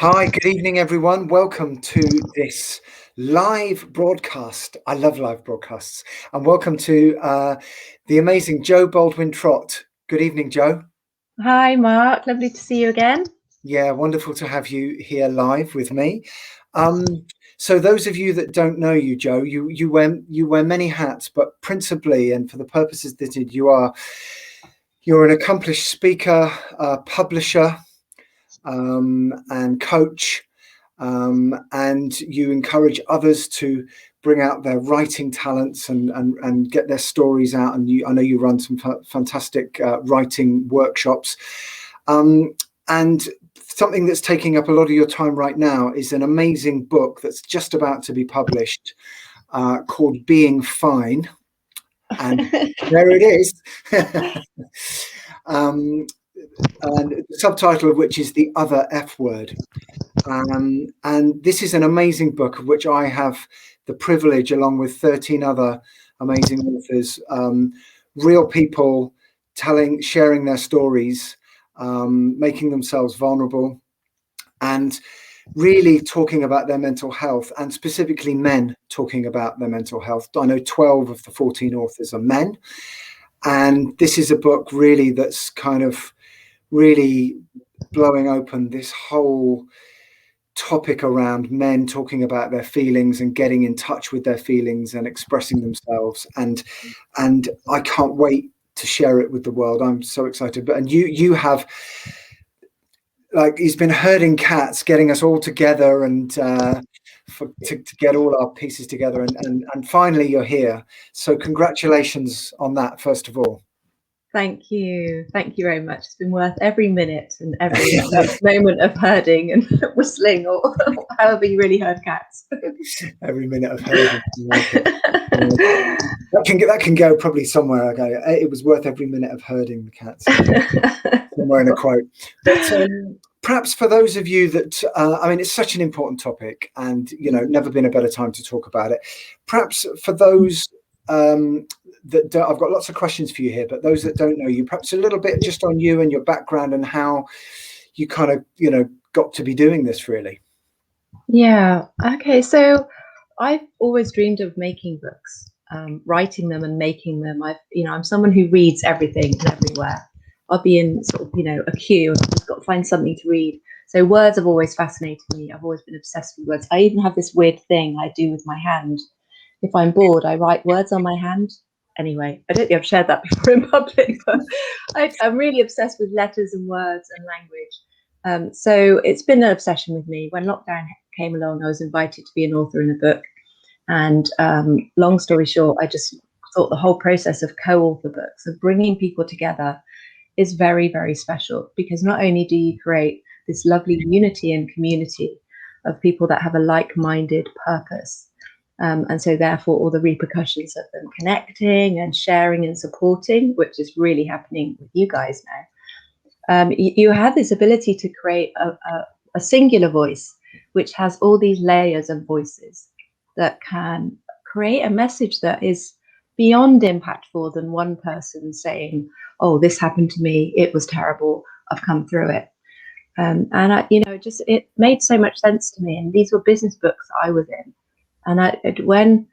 Hi, good evening, everyone. Welcome to this live broadcast. I love live broadcasts. And welcome to the amazing Joe Baldwin-Trott. Good evening, Joe. Hi, Mark. Lovely to see you again. Yeah, wonderful to have you here live with me. So those of you that don't know you, Joe, you wear many hats, but principally, and for the purposes that you're an accomplished speaker, publisher, and coach. And you encourage others to bring out their writing talents and get their stories out. And I know you run some fantastic writing workshops. And something that's taking up a lot of your time right now is an amazing book that's just about to be published called Being Fine. And there it is. And the subtitle of which is The Other F Word. And this is an amazing book of which I have the privilege, along with 13 other amazing authors, real people sharing their stories, making themselves vulnerable, and really talking about their mental health, and specifically men talking about their mental health. I know 12 of the 14 authors are men. And this is a book really that's kind of really blowing open this whole topic around men talking about their feelings and getting in touch with their feelings and expressing themselves. And I can't wait to share it with the world. I'm so excited. And you have, like, he's been herding cats, getting us all together and to get all our pieces together. And finally you're here. So congratulations on that, first of all. Thank you. Thank you very much. It's been worth every minute and every moment of herding and whistling, or however you really herd cats. Every minute of herding. That can go probably somewhere. Okay, it was worth every minute of herding the cats. Somewhere in a quote. But perhaps for those of you that, I mean, it's such an important topic, and never been a better time to talk about it. Perhaps for those that I've got lots of questions for you here, but those that don't know you, perhaps a little bit just on you and your background and how you kind of got to be doing this, really. Yeah. Okay. So I've always dreamed of making books, writing them and making them. I'm someone who reads everything and everywhere. I'll be in sort of, a queue, and I've just got to find something to read. So words have always fascinated me. I've always been obsessed with words. I even have this weird thing I do with my hand. If I'm bored, I write words on my hand. Anyway, I don't think I've shared that before in public, but I'm really obsessed with letters and words and language. So it's been an obsession with me. When lockdown came along, I was invited to be an author in a book. And long story short, I just thought the whole process of co-author books, of bringing people together, is very, very special, because not only do you create this lovely unity and community of people that have a like-minded purpose, and so therefore all the repercussions of them connecting and sharing and supporting, which is really happening with you guys now, you have this ability to create a singular voice, which has all these layers of voices that can create a message that is beyond impactful than one person saying, oh, this happened to me, it was terrible, I've come through it. And it made so much sense to me. And these were business books I was in. And when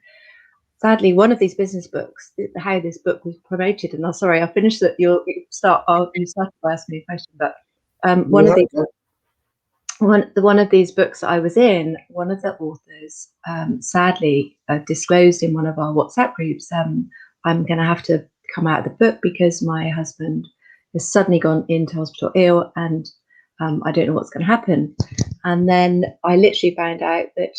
sadly one of these business books, how this book was promoted, and I'll finish that. You started by asking me a question, but one of these books I was in, one of the authors sadly disclosed in one of our WhatsApp groups, I'm going to have to come out of the book because my husband has suddenly gone into hospital ill, and I don't know what's going to happen. And then I literally found out that,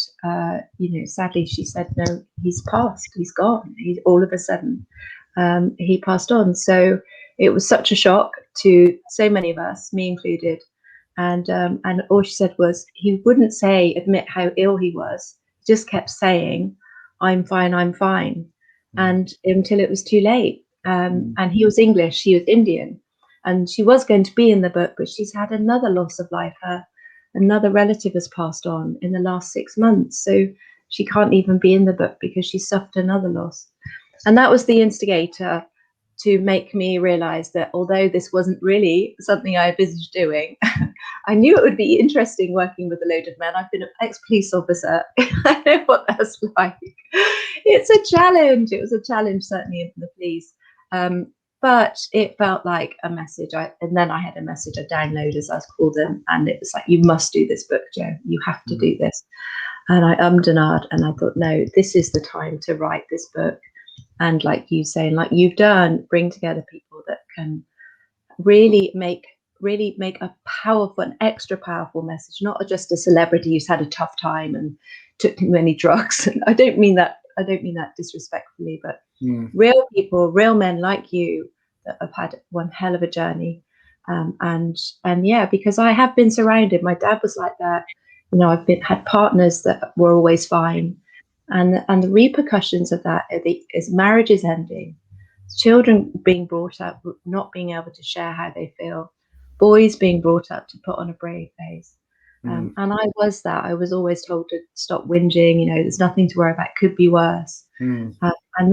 sadly, she said, no, he's passed, he's gone. All of a sudden, he passed on. So it was such a shock to so many of us, me included. And all she said was, he wouldn't admit how ill he was. He just kept saying, I'm fine, I'm fine. And until it was too late. And he was English, she was Indian. And she was going to be in the book, but she's had another loss of life. Another relative has passed on in the last 6 months. So she can't even be in the book because she suffered another loss. And that was the instigator to make me realize that although this wasn't really something I envisaged doing, I knew it would be interesting working with a load of men. I've been an ex-police officer. I know what that's like. It's a challenge. It was a challenge, certainly, in the police. But it felt like a message. And then I had a message, a download, as I called them, and it was like, you must do this book, Jo. You have to do this. And I and ahed, and I thought, no, this is the time to write this book. And like you saying, like you've done, bring together people that can really make a powerful, an extra powerful message, not just a celebrity who's had a tough time and took too many drugs. And I don't mean that disrespectfully, but real people, real men like you that have had one hell of a journey. And yeah, because I have been surrounded. My dad was like that. I've had partners that were always fine. And the repercussions of that is marriages ending, children being brought up not being able to share how they feel, boys being brought up to put on a brave face. And I was that. I was always told to stop whinging, there's nothing to worry about, could be worse. And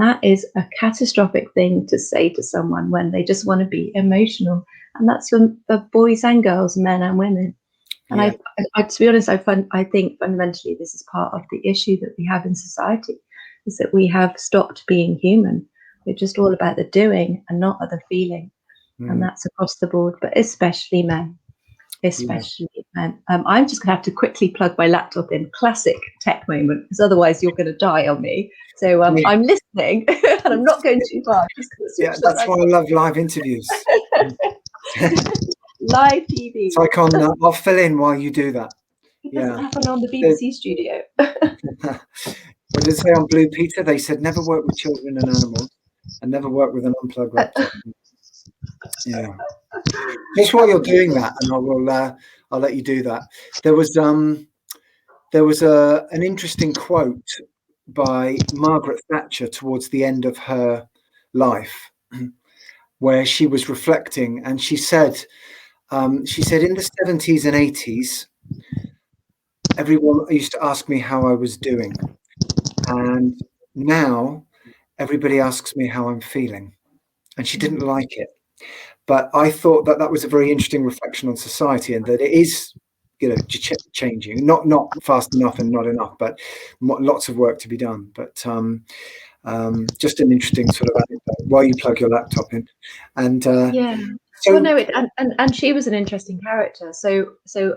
that is a catastrophic thing to say to someone when they just want to be emotional. And that's for boys and girls, men and women. And I to be honest, I think fundamentally this is part of the issue that we have in society, is that we have stopped being human. We're just all about the doing and not the feeling. And that's across the board, but especially men. Men. I'm just going to have to quickly plug my laptop in. Classic tech moment, because otherwise you're going to die on me. So I'm listening, and I'm not going too far. That's why I love live interviews. Live TV. So I'll fill in while you do that. It doesn't happen on the BBC studio. What did they say on Blue Peter? They said never work with children and animals, and never work with an unplugged laptop. Yeah. Just while you're doing that, and I'll let you do that. There was an interesting quote by Margaret Thatcher towards the end of her life, where she was reflecting, and she said in the 70s and 80s, everyone used to ask me how I was doing, and now everybody asks me how I'm feeling. And she didn't like it. But I thought that was a very interesting reflection on society, and that it is, changing, not fast enough and not enough, but lots of work to be done. But just an interesting sort of anecdote while you plug your laptop in. And and she was an interesting character. So a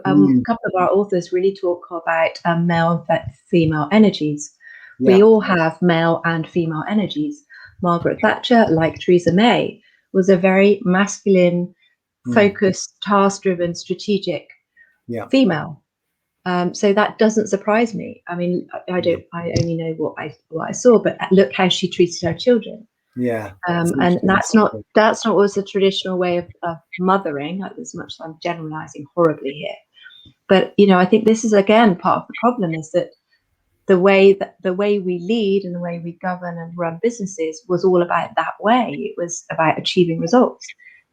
couple of our authors really talk about male and female energies. Yeah. We all have male and female energies. Margaret Thatcher, like Theresa May, was a very masculine, focused, task-driven, strategic female. So that doesn't surprise me. I mean, I only know what I saw, but look how she treated her children. Yeah. And that's not what was the traditional way of mothering. As much as I'm generalizing horribly here, but I think this is again part of the problem, is that the way we lead and the way we govern and run businesses was all about that way. It was about achieving results.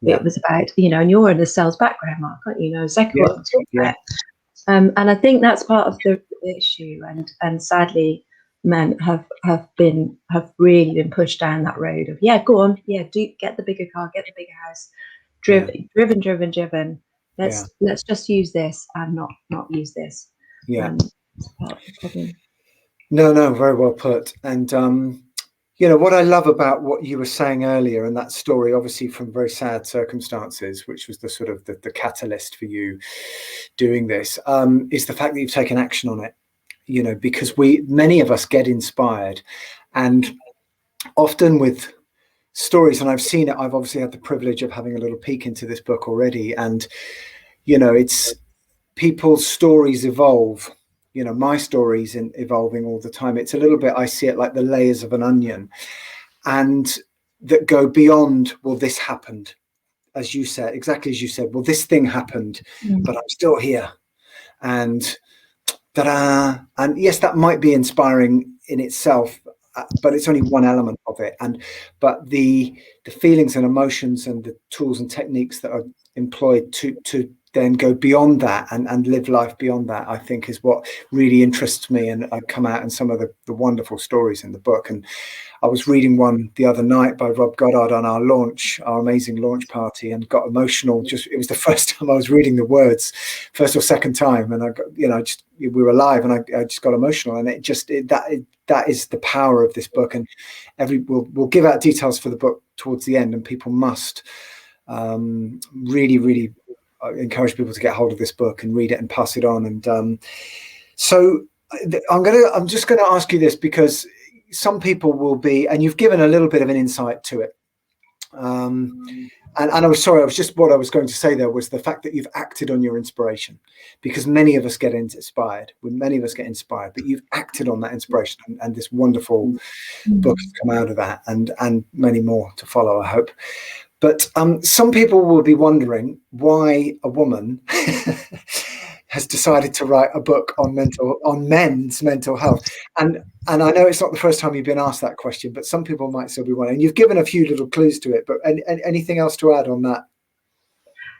Yeah. It was about, and you're in the sales background, Mark, aren't you? Exactly what I'm talking about. And I think that's part of the issue. And sadly, men have really been pushed down that road of, go on, get the bigger car, get the bigger house, driven. Let's just use this and not use this. Yeah. It's part of the problem. No, very well put. And what I love about what you were saying earlier, and that story, obviously from very sad circumstances, which was the sort of the catalyst for you doing this, is the fact that you've taken action on it. Because many of us get inspired, and often with stories, and I've seen it. I've obviously had the privilege of having a little peek into this book already, and it's people's stories evolve. My story's evolving all the time. It's a little bit, I see it like the layers of an onion, and that go beyond, well, this happened, as you said, exactly as you said, well, this thing happened, but I'm still here. And ta-da! And yes, that might be inspiring in itself, but it's only one element of it. But the feelings and emotions and the tools and techniques that are employed to then go beyond that and live life beyond that, I think, is what really interests me. And I come out in some of the wonderful stories in the book. And I was reading one the other night by Rob Goddard on our amazing launch party, and got emotional. It was the first time I was reading the words, first or second time, and I got, we were live, and I just got emotional. And that is the power of this book. And we'll give out details for the book towards the end, and people must really, really encourage people to get hold of this book and read it and pass it on. And so I'm just going to ask you this, because some people will be, and you've given a little bit of an insight to it. And I was sorry, what I was going to say there was the fact that you've acted on your inspiration, because many of us get inspired, but you've acted on that inspiration, and this wonderful book has come out of that, and many more to follow, I hope. But some people will be wondering why a woman has decided to write a book on men's mental health. And I know it's not the first time you've been asked that question, but some people might still be wondering. You've given a few little clues to it, but anything else to add on that?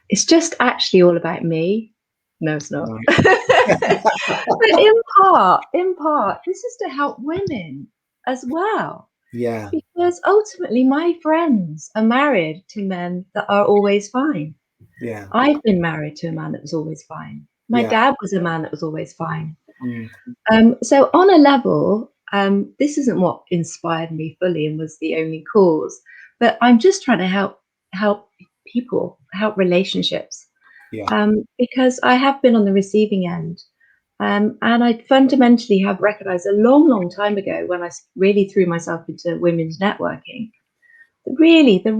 It's just actually all about me. No, it's not. Right. But in part, this is to help women as well. Yeah. Because ultimately my friends are married to men that are always fine. Yeah. I've been married to a man that was always fine. My dad was a man that was always fine. So on a level, this isn't what inspired me fully and was the only cause, but I'm just trying to help people, help relationships. Because I have been on the receiving end. And I fundamentally have recognized a long time ago, when I really threw myself into women's networking, really the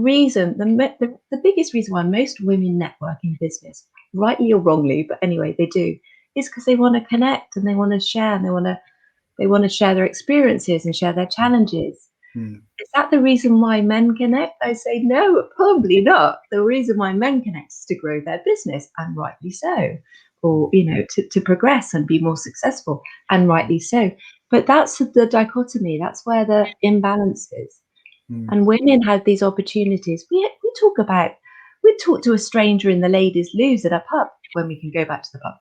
biggest reason why most women network in business, rightly or wrongly, but anyway, they do, is because they want to connect, and they want to share, and they want to share their experiences and share their challenges. Is that the reason why men connect? I say no, probably not. The reason why men connect is to grow their business, and rightly so, or to progress and be more successful, and rightly so. But that's the dichotomy. That's where the imbalance is. And women have these opportunities. We talk to a stranger in the ladies' loos at a pub, when we can go back to the pub,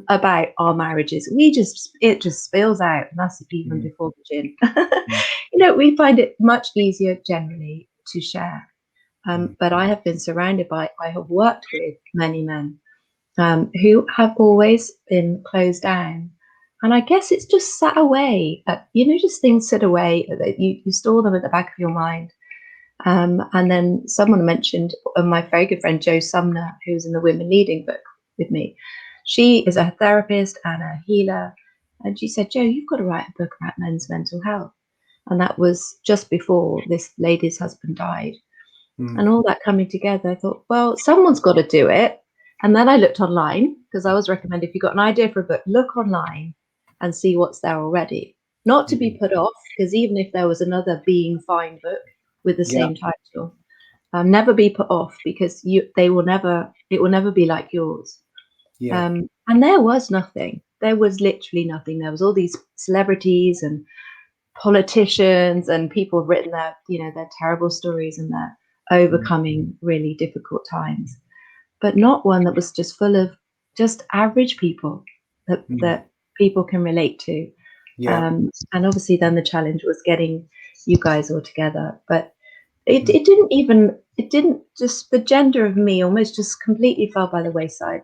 about our marriages. It just spills out, and that's even before the gin. We find it much easier generally to share. But I have been surrounded by, I have worked with many men who have always been closed down. And I guess it's just sat away, just things sit away, that you store them at the back of your mind. And then someone mentioned my very good friend, Jo Sumner, who's in the Women Leading book with me. She is a therapist and a healer. And she said, Jo, you've got to write a book about men's mental health. And that was just before this lady's husband died. And all that coming together, I thought, well, someone's got to do it. And then I looked online, because I was recommended, if you've got an idea for a book, look online and see what's there already. Not to be put off, because even if there was another Being Fine book with the same title, never be put off, because it will never be like yours. And there was nothing. There was literally nothing. There was all these celebrities and politicians, and people have written their terrible stories and their overcoming really difficult times, but not one that was just full of just average people that people can relate to. And obviously then the challenge was getting you guys all together, but it didn't just, the gender of me almost just completely fell by the wayside.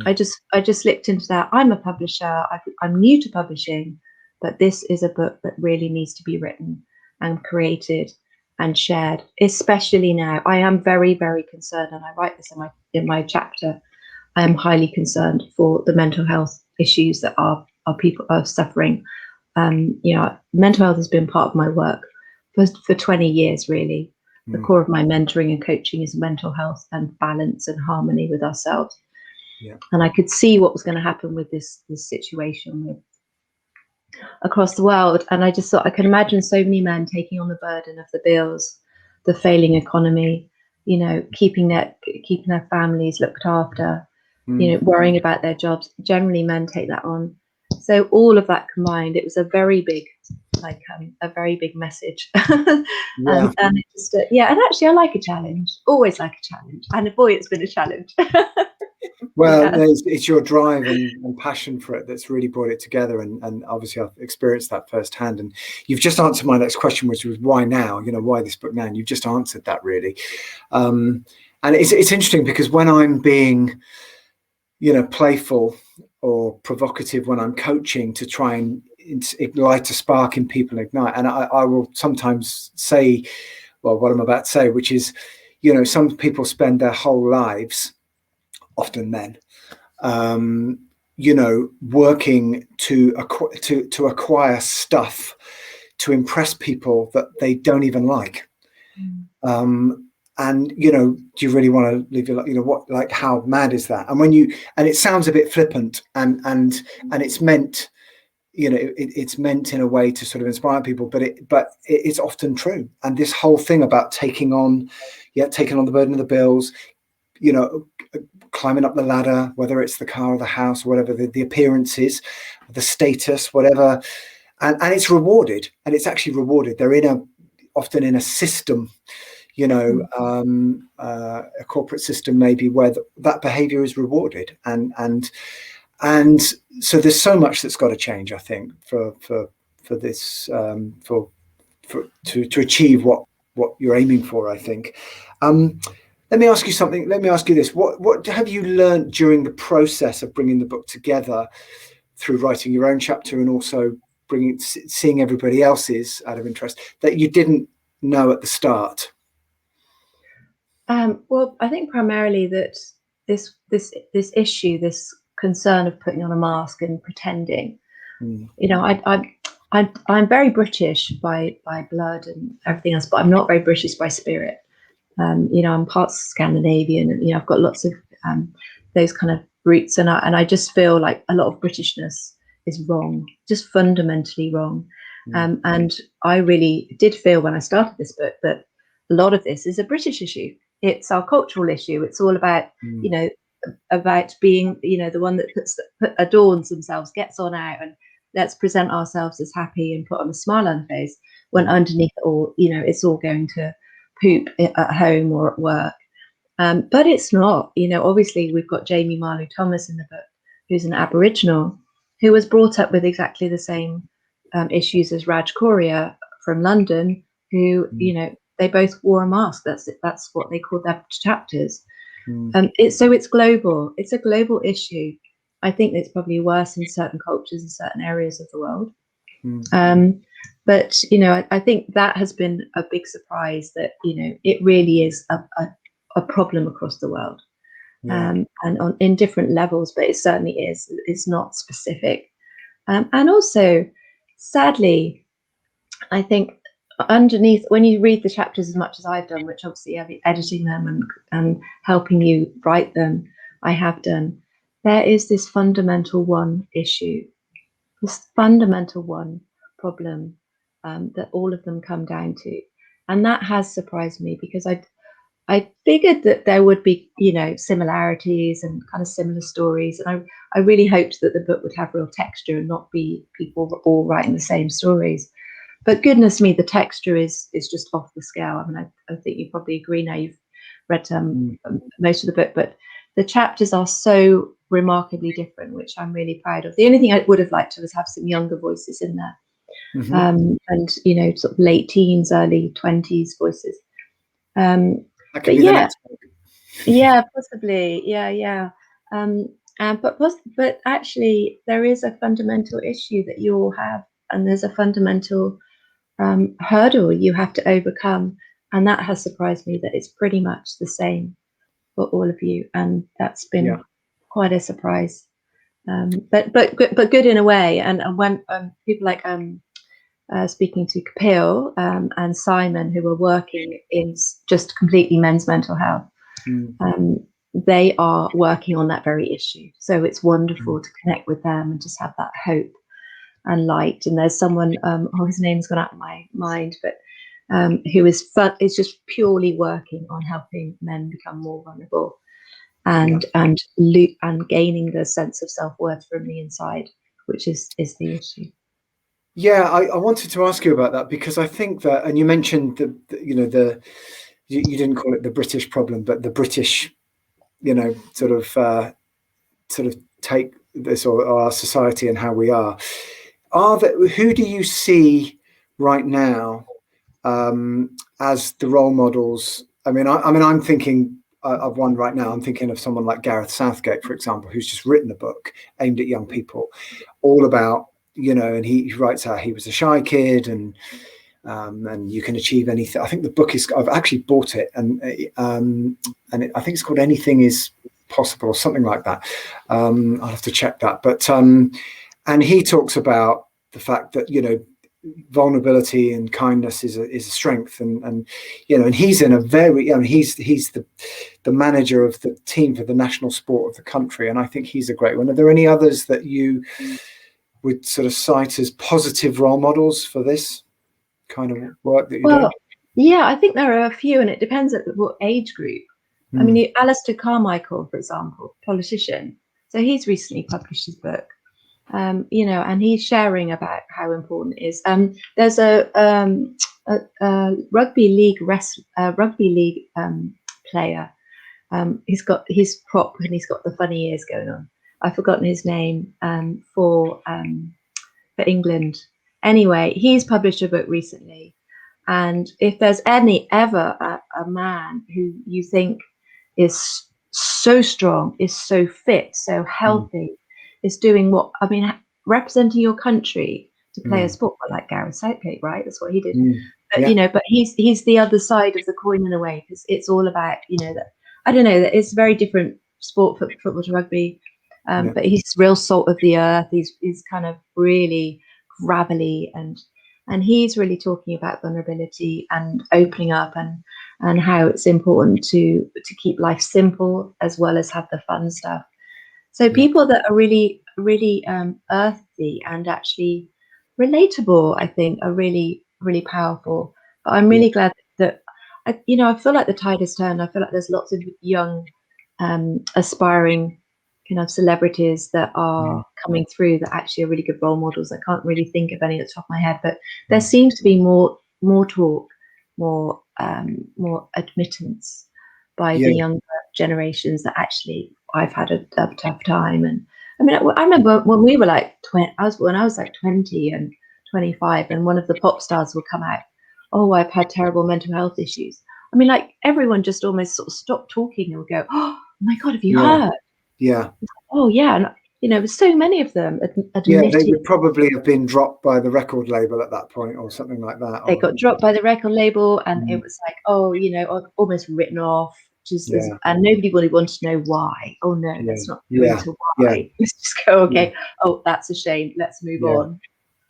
I just slipped into that. I'm a publisher. I'm new to publishing, but this is a book that really needs to be written and created and shared, especially now. I am very, very concerned, and I write this in my chapter. I am highly concerned for the mental health issues that our people are suffering. Mental health has been part of my work for 20 years, really. The core of my mentoring and coaching is mental health and balance and harmony with ourselves. And I could see what was going to happen with this situation across the world. And I just thought, I can imagine so many men taking on the burden of the bills, the failing economy, keeping their families looked after, worrying about their jobs. Generally, men take that on. So all of that combined, it was a very big, a very big message. And it just, and actually I like a challenge, always like a challenge. And boy, it's been a challenge. Well, Yeah. it's your drive and passion for it that's really brought it together. And obviously I've experienced that firsthand. And you've just answered my next question, which was why now, why this book now? And you've just answered that really. And it's interesting because when I'm being, playful or provocative, when I'm coaching to try and light a spark in people and ignite, and I will sometimes say, well, what I'm about to say, which is, some people spend their whole lives, often men, working to acquire stuff to impress people that they don't even like. And do you really want to live your life? What, like, how mad is that? And and it sounds a bit flippant, and it's meant, it's meant in a way to sort of inspire people, but it's often true. And this whole thing about taking on the burden of the bills, climbing up the ladder, whether it's the car or the house or whatever, the appearances, the status, whatever, and it's rewarded, and it's actually rewarded. They're often in a system, a corporate system maybe, where that behavior is rewarded, and so there's so much that's got to change, I think, for this, to achieve what you're aiming for, I think. Let me ask you something. Let me ask you this: what have you learned during the process of bringing the book together, through writing your own chapter and also seeing everybody else's, out of interest, that you didn't know at the start? Well, I think primarily that this issue, this concern of putting on a mask and pretending. I'm very British by blood and everything else, but I'm not very British by spirit. I'm part Scandinavian, and I've got lots of those kind of roots, and I just feel like a lot of Britishness is wrong, just fundamentally wrong. And I really did feel when I started this book that a lot of this is a British issue. It's our cultural issue. It's all about about being the one that adorns themselves, gets on out, and let's present ourselves as happy and put on a smile on the face, when underneath it all, it's all going to poop at home or at work. But it's not. Obviously we've got Jamie Marlou Thomas in the book, who's an Aboriginal, who was brought up with exactly the same issues as Raj Kauria from London, who they both wore a mask. That's what they called their chapters. It's global. It's a global issue. I think it's probably worse in certain cultures in certain areas of the world. But I think that has been a big surprise, that it really is a problem across the world, and in different levels. But it certainly is. It's not specific, and also, sadly, I think underneath, when you read the chapters as much as I've done, which obviously I've been editing them and helping you write them, I have done. There is this fundamental one issue, this fundamental one problem that all of them come down to, and that has surprised me, because I figured that there would be similarities and kind of similar stories, and I really hoped that the book would have real texture and not be people all writing the same stories. But goodness me, the texture is just off the scale. I mean, I think you probably agree now. You've read most of the book, but the chapters are so remarkably different, which I'm really proud of. The only thing I would have liked to was have some younger voices in there, and sort of late teens, early 20s voices. That could be the next book. Yeah, possibly, yeah. But actually, there is a fundamental issue that you all have, and there's a fundamental hurdle you have to overcome, and that has surprised me, that it's pretty much the same for all of you, and that's been quite a surprise. But good in a way. And when people like speaking to Kapil and Simon, who are working in just completely men's mental health, they are working on that very issue. So it's wonderful to connect with them and just have that hope and light. And there's someone, his name's gone out of my mind, but who is just purely working on helping men become more vulnerable and gaining the sense of self-worth from the inside, which is the issue. Yeah, I wanted to ask you about that, because I think that, and you mentioned you didn't call it the British problem, but the British, sort of sort of take this or our society and how we are. Who do you see right now as the role models? I mean, I'm thinking of one right now. I'm thinking of someone like Gareth Southgate, for example, who's just written a book aimed at young people, all about, and he writes how he was a shy kid and you can achieve anything. I think the book I've actually bought it, and I think it's called Anything Is Possible or something like that. I'll have to check that. But and he talks about the fact that vulnerability and kindness is a strength, and he's in a very he's the manager of the team for the national sport of the country, and I think he's a great one. Are there any others that you would sort of cite as positive role models for this kind of work that you're doing? Yeah, I think there are a few, and it depends at what age group. I mean, Alistair Carmichael, for example, politician. So he's recently published his book, and he's sharing about how important it is. There's a rugby league player. He's got his prop and he's got the funny ears going on. I've forgotten his name for England. Anyway, he's published a book recently, and if there's ever a man who you think is so strong, is so fit, so healthy, is doing representing your country to play a sport like Gareth Southgate, right? That's what he did. But but he's the other side of the coin in a way, because it's all about that. I don't know, that it's a very different sport, football to rugby. But he's real salt of the earth. He's kind of really gravelly, and he's really talking about vulnerability and opening up and how it's important to keep life simple as well as have the fun stuff. So people that are really, really earthy and actually relatable, I think, are really, really powerful. But I'm really glad that I feel like the tide has turned. I feel like there's lots of young aspiring celebrities that are coming through that actually are really good role models. I can't really think of any at the top of my head, but there seems to be more talk, more admittance by the younger generations that actually I've had a tough time. And I mean, I remember when we were like 20, when I was like 20 and 25, and one of the pop stars would come out, oh, I've had terrible mental health issues. I mean, like everyone just almost sort of stopped talking and would go, oh my God, have you heard? Yeah. Oh yeah, and so many of them admitted. Yeah, they would probably have been dropped by the record label at that point, or something like that. They got dropped by the record label, and it was like, almost written off. And nobody really wanted to know why. Oh no, let's not go into why. Let's just go, okay. Oh, that's a shame. Let's move on.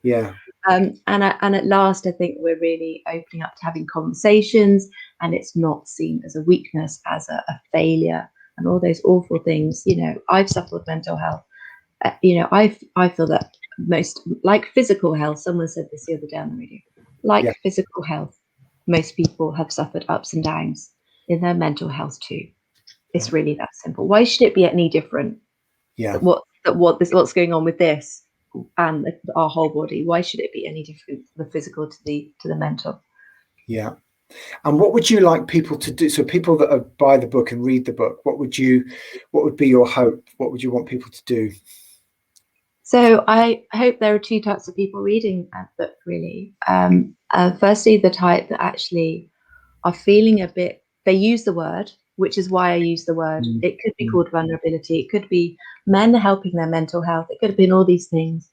Yeah. And at last, I think we're really opening up to having conversations, and it's not seen as a weakness, as a failure, and all those awful things. I've suffered mental health. I feel that most, like physical health, someone said this the other day on the radio, like physical health, most people have suffered ups and downs in their mental health too. It's really that simple. Why should it be any different? What's going on with this and our whole body? Why should it be any different, the physical to the mental? Yeah. And what would you like people to do? So people that buy the book and read the book, what would be your hope? What would you want people to do? So I hope there are two types of people reading that book, really. Firstly, the type that actually are feeling a bit, they use the word, which is why I use the word. It could be called vulnerability. It could be men helping their mental health. It could have been all these things.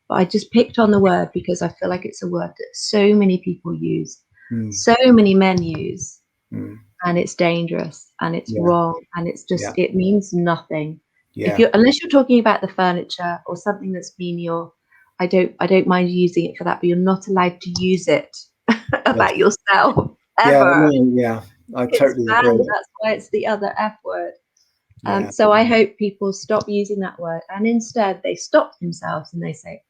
But I just picked on the word because I feel like it's a word that so many people use, so many men use, and it's dangerous and it's wrong, and it's just, it means nothing. Unless you're talking about the furniture or something that's menial, I don't mind using it for that, but you're not allowed to use it about yourself ever. I totally agree. That's why it's the other F word. So I hope people stop using that word, and instead they stop themselves and they say,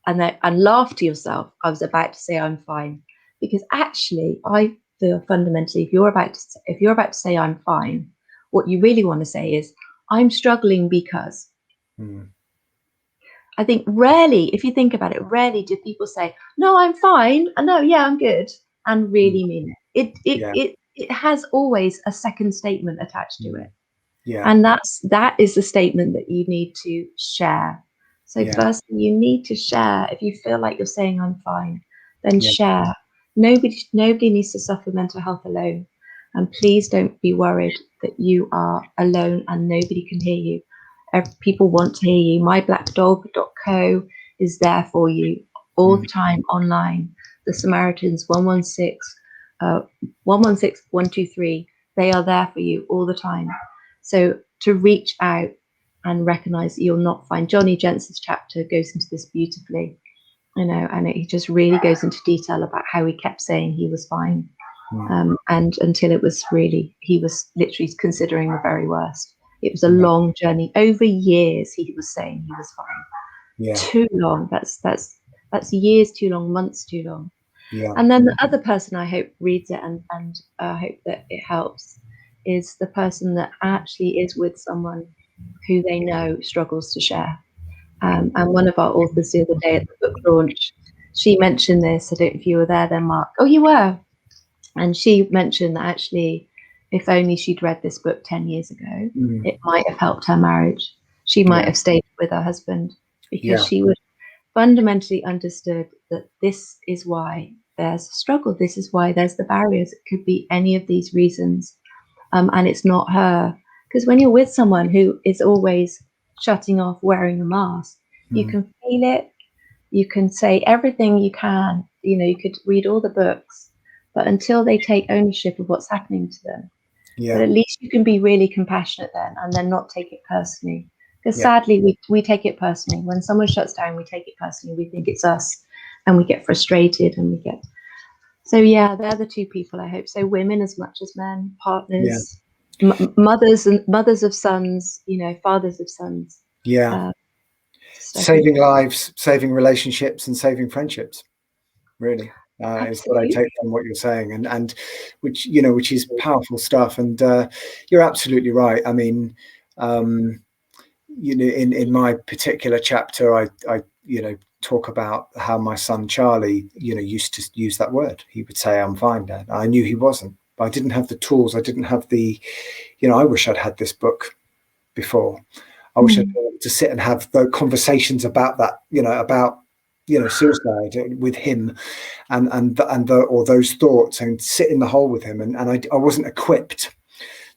and laugh to yourself. I was about to say I'm fine, because actually I feel fundamentally, if you're about to say I'm fine, what you really want to say is I'm struggling because. I think rarely, if you think about it, rarely do people say, no, I'm fine, and no, yeah, I'm good, and really mean it. It has always a second statement attached to it. Yeah. And that is the statement that you need to share. So Yeah. firstly, you need to share. If you feel like you're saying I'm fine, then Yeah. share. Nobody needs to suffer mental health alone. And please don't be worried that you are alone and nobody can hear you. People want to hear you. myblackdog.co is there for you all the time online. The Samaritans 116, 116, 123, they are there for you all the time. So to reach out and recognize that you're not fine. Johnny Jensen's chapter goes into this beautifully, and he just really goes into detail about how he kept saying he was fine. And until it was really, he was literally considering the very worst. It was a long journey. Over years, he was saying he was fine. Yeah. Too long. That's years too long, months too long. Yeah. And then the other person I hope reads it and hope that it helps is the person that actually is with someone who they know struggles to share. And one of our authors the other day at the book launch, she mentioned this. I don't know if you were there then, Mark. Oh, you were. And she mentioned that actually, if only she'd read this book 10 years ago, it might have helped her marriage. She might have stayed with her husband because she would fundamentally understood that this is why there's a struggle. This is why there's the barriers. It could be any of these reasons. And it's not her. Because when you're with someone who is always shutting off, wearing a mask, you can feel it. You can say everything you can. You could read all the books, but until they take ownership of what's happening to them, but at least you can be really compassionate then not take it personally. Because sadly, we take it personally. When someone shuts down, we take it personally. We think it's us, and we get frustrated, and we get. So yeah, they're the two people I hope. So women as much as men, partners, mothers of sons, fathers of sons. Yeah. Saving lives, saving relationships, and saving friendships. Really, is what I take from what you're saying, and which is powerful stuff. And you're absolutely right. I mean, in my particular chapter, I talk about how my son Charlie, used to use that word. He would say, "I'm fine, Dad." I knew he wasn't, but I didn't have the tools. I didn't have the, I wish I'd had this book before. I wish I'd been able to sit and have the conversations about that, about suicide with him, and those thoughts, and sit in the hole with him. And I wasn't equipped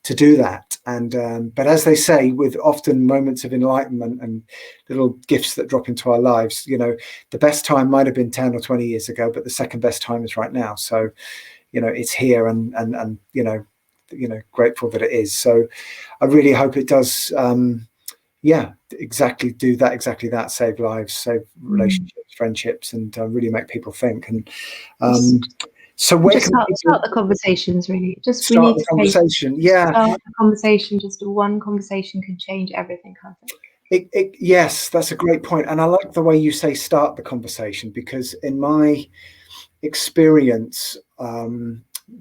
to do that. And but as they say, with often moments of enlightenment and little gifts that drop into our lives, the best time might have been 10 or 20 years ago, but the second best time is right now. So, it's here, and grateful that it is. So I really hope it does. Exactly that. Save lives, save relationships, friendships, and really make people think. And so where just can start the conversations, really. We need the conversation. Start the conversation. Just one conversation can change everything, can't it? Yes, that's a great point. And I like the way you say start the conversation, because in my experience,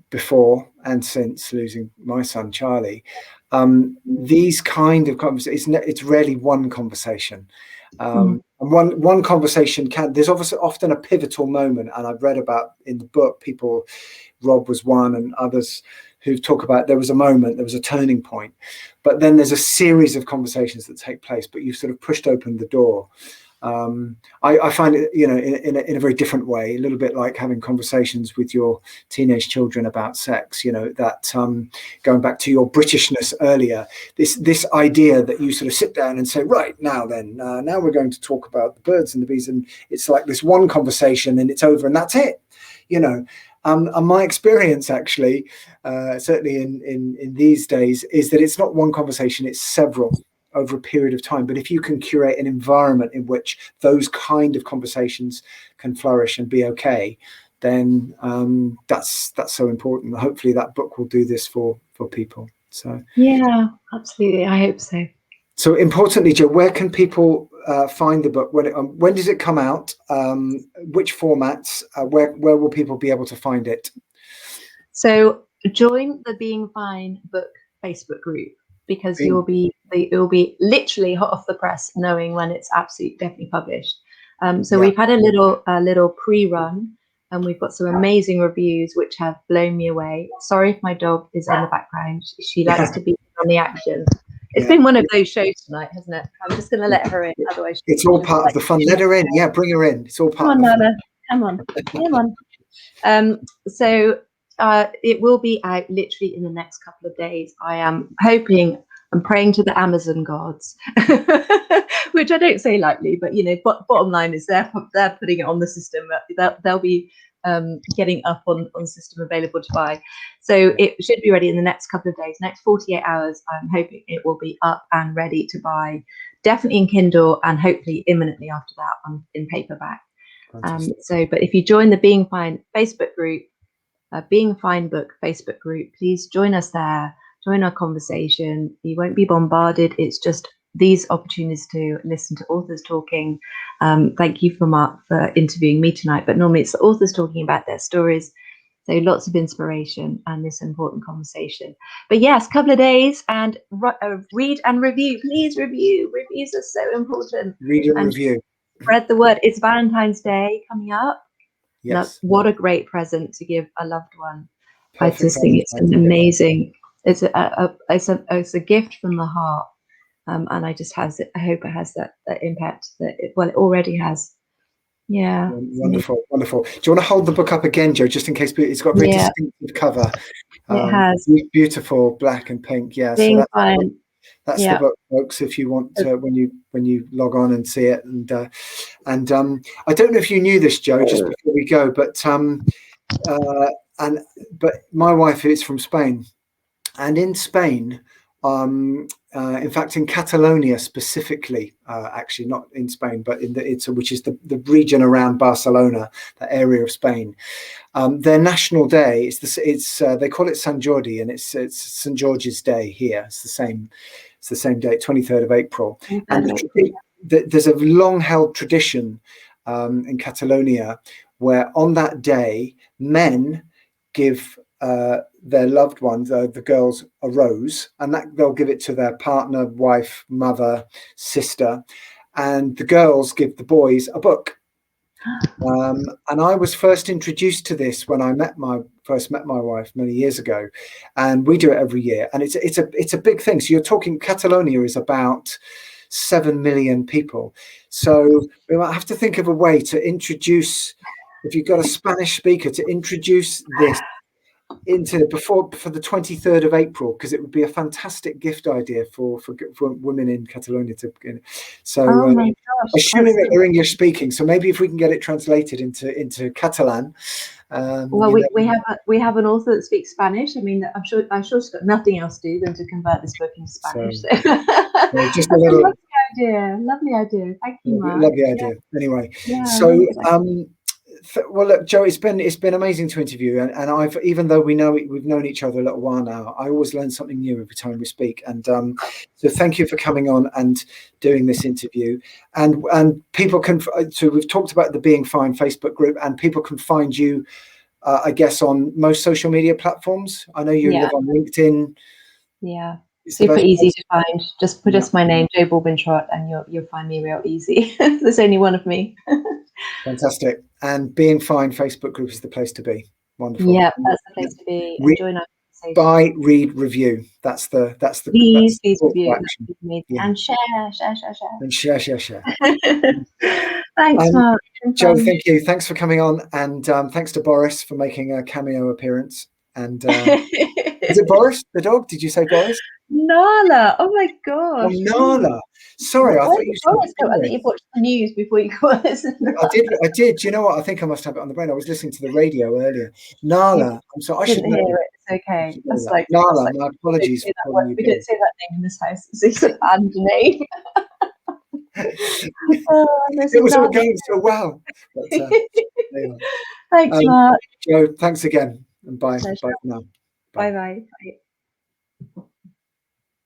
before and since losing my son Charlie, these kind of conversations, it's rarely one conversation. And one conversation there's obviously often a pivotal moment, and I've read about in the book, Rob was one, and others who talk about there was a turning point, but then there's a series of conversations that take place, but you've sort of pushed open the door. I find it, in a very different way, a little bit like having conversations with your teenage children about sex, that going back to your Britishness earlier, this idea that you sort of sit down and say, right, now we're going to talk about the birds and the bees, and it's like this one conversation and it's over and that's it, and my experience actually, certainly in these days, is that it's not one conversation, it's several over a period of time. But if you can curate an environment in which those kind of conversations can flourish and be okay, then that's so important. Hopefully that book will do this for people. So yeah, absolutely, I hope so. So importantly, Jo, where can people find the book? When does it come out? Which formats? Where will people be able to find it? So join the Being Fine book Facebook group, because it will be literally hot off the press, knowing when it's absolutely definitely published. We've had a little pre-run, and we've got some amazing reviews which have blown me away. Sorry if my dog is in the background. She likes to be on the action. It's been one of those shows tonight, hasn't it? I'm just going to let her in, otherwise it's all part of the fun. Let her in. Yeah, bring her in. It's all part of the fun. Come on. So it will be out literally in the next couple of days. I am hoping and praying to the Amazon gods, which I don't say lightly, but bottom line is they're putting it on the system. They'll be getting up on system available to buy. So it should be ready in the next couple of days, next 48 hours. I'm hoping it will be up and ready to buy, definitely in Kindle, and hopefully imminently after that in paperback. But if you join the Being Fine Facebook group, Being Fine Book Facebook group, please join us there, join our conversation. You won't be bombarded. It's just these opportunities to listen to authors talking. Thank you for Mark for interviewing me tonight, but normally it's the authors talking about their stories. So lots of inspiration and this important conversation. But yes, couple of days, and read and review. Please review. Reviews are so important. Read and review. Spread the word. It's Valentine's Day coming up. Yes. What a great present to give a loved one. Perfect. I just think it's an amazing. It's a gift from the heart, and I hope it has that impact that it already has. Yeah. Wonderful. Do you want to hold the book up again, Jo, just in case? It's got a very distinctive cover. It has beautiful black and pink. Yeah. Being so Fine. That's the book, folks. If you want to, when you log on and see it, and I don't know if you knew this, Jo, just before we go, but my wife is from Spain, and in Spain, in fact, in Catalonia specifically, actually not in Spain, but which is the region around Barcelona, that area of Spain. Their national day they call it San Jordi, and it's St. George's Day here. It's the same day, 23rd of April. And there's a long-held tradition in Catalonia where on that day men give their loved ones, the girls, a rose, and that they'll give it to their partner, wife, mother, sister, and the girls give the boys a book. And I was first introduced to this when I first met my wife many years ago, and we do it every year, and it's a big thing. So you're talking, Catalonia is about 7 million people, so we might have to think of a way to introduce, if you've got a Spanish speaker, to introduce this for the 23rd of April, because it would be a fantastic gift idea for women in Catalonia to. So assuming that they're English speaking, so maybe if we can get it translated into Catalan. We have an author that speaks Spanish. I mean, I'm sure she's got nothing else to do than to convert this book into Spanish. So just a little lovely idea. Thank you, Mark. Lovely idea. Anyway, so. Well, look, Jo, it's been amazing to interview, and I've, even though we've known each other a little while now, I always learn something new every time we speak, and so thank you for coming on and doing this interview. And people can, so we've talked about the Being Fine Facebook group, and people can find you, I guess, on most social media platforms. I know you live on LinkedIn. Yeah. Super easy to find. Just put my name, Jo Baldwin-Trott, and you'll find me real easy. There's only one of me. Fantastic. And Being Fine Facebook group is the place to be. Wonderful. Yeah, that's the place to be. Join our conversation. Buy, read, review. That's the please review. And share. And share. Thanks, Mark. Jo, thank you. Thanks for coming on, and thanks to Boris for making a cameo appearance. And is it Boris the dog? Did you say Boris? Nala. Oh my gosh. Oh, Nala. Sorry, I thought you said. I think you watched the news before you got us. I did. Do you know what? I think I must have it on the brain. I was listening to the radio earlier. Nala. I'm sorry. I should hear it. It's okay. That's like Nala. My apologies. We don't say that name in this house. It's a band name. It was all going so well. But, anyway. Thanks, Mark. Jo, thanks again. And bye. Bye for now. Bye.